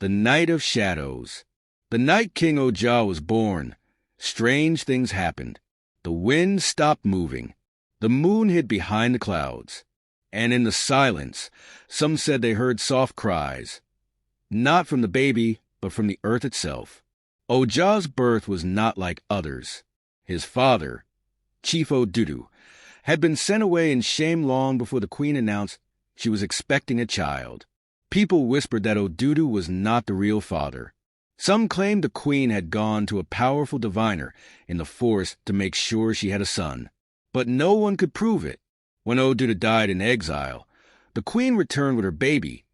The Night of Shadows. The night King Ojah was born, strange things happened. The wind stopped moving. The moon hid behind the clouds. And in the silence, some said they heard soft cries. Not from the baby, but from the earth itself. Ojah's birth was not like others. His father, Chief Odudu, had been sent away in shame long before the queen announced she was expecting a child. People whispered that Odudu was not the real father. Some claimed the queen had gone to a powerful diviner in the forest to make sure she had a son. But no one could prove it. When Odudu died in exile, the queen returned with her baby,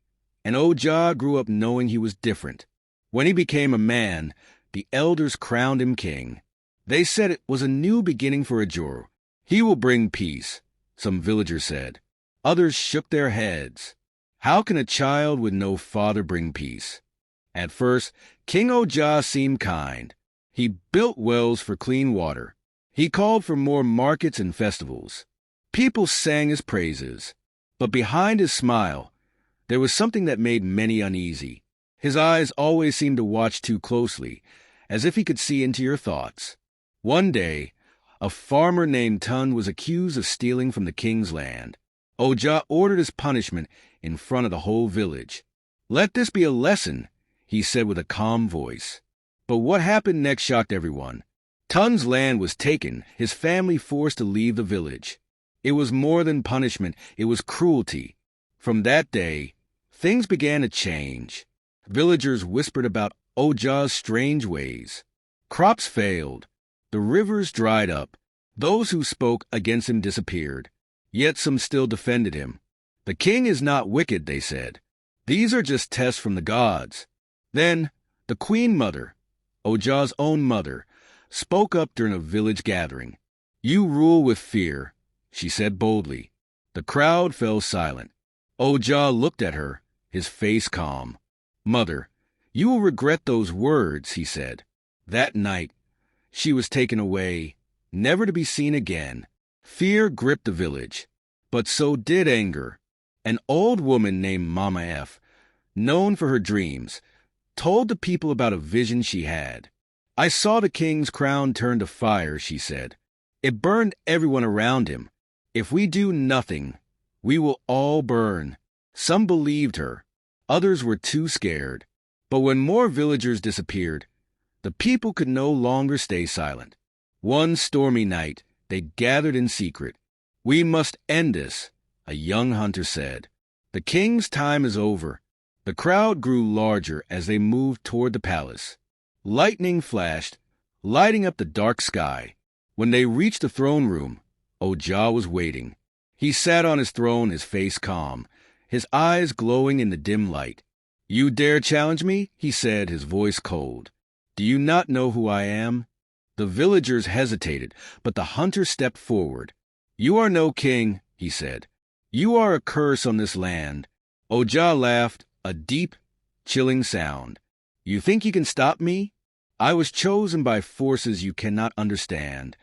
and Ojah grew up knowing he was different. When he became a man, the elders crowned him king. They said it was a new beginning for Ajoru. He will bring peace, some villagers said. Others shook their heads. How can a child with no father bring peace? At first, King Ojah seemed kind. He built wells for clean water. He called for more markets and festivals. People sang his praises. But behind his smile, there was something that made many uneasy. His eyes always seemed to watch too closely, as if he could see into your thoughts. One day, a farmer named Tun was accused of stealing from the king's land. Ojah ordered his punishment in front of the whole village. "Let this be a lesson," he said with a calm voice. But what happened next shocked everyone. Tun's land was taken, his family forced to leave the village. It was more than punishment, it was cruelty. From that day, things began to change. Villagers whispered about Ojah's strange ways. Crops failed. The rivers dried up. Those who spoke against him disappeared. Yet some still defended him. "The king is not wicked," they said. "These are just tests from the gods." Then, the queen mother, Ojah's own mother, spoke up during a village gathering. "You rule with fear," she said boldly. The crowd fell silent. Ojah looked at her, his face calm. "Mother, you will regret those words," he said. That night, she was taken away, never to be seen again. Fear gripped the village, but so did anger. An old woman named Mama F, known for her dreams, told the people about a vision she had. "I saw the king's crown turn to fire," she said. "It burned everyone around him. If we do nothing, we will all burn." Some believed her. Others were too scared. But when more villagers disappeared, the people could no longer stay silent. One stormy night, they gathered in secret. "We must end this," a young hunter said. "The king's time is over." The crowd grew larger as they moved toward the palace. Lightning flashed, lighting up the dark sky. When they reached the throne room, Ojah was waiting. He sat on his throne, his face calm, his eyes glowing in the dim light. "You dare challenge me?" he said, his voice cold. "Do you not know who I am?" The villagers hesitated, but the hunter stepped forward. "You are no king," he said. "You are a curse on this land." Ojah laughed, a deep, chilling sound. "You think you can stop me? I was chosen by forces you cannot understand."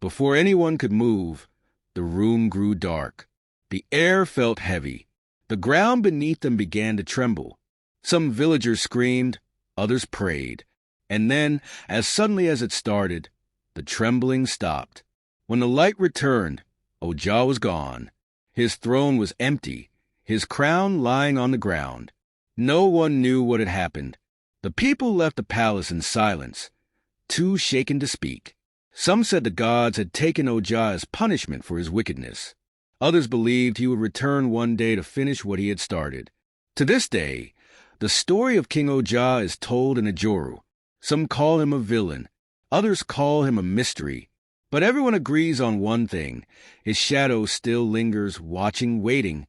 Before anyone could move, the room grew dark. The air felt heavy. The ground beneath them began to tremble. Some villagers screamed, others prayed. And then, as suddenly as it started, the trembling stopped. When the light returned, Ojah was gone. His throne was empty, his crown lying on the ground. No one knew what had happened. The people left the palace in silence, too shaken to speak. Some said the gods had taken Ojah as punishment for his wickedness. Others believed he would return one day to finish what he had started. To this day, the story of King Ojah is told in Ajoru. Some call him a villain, others call him a mystery. But everyone agrees on one thing: his shadow still lingers, watching, waiting,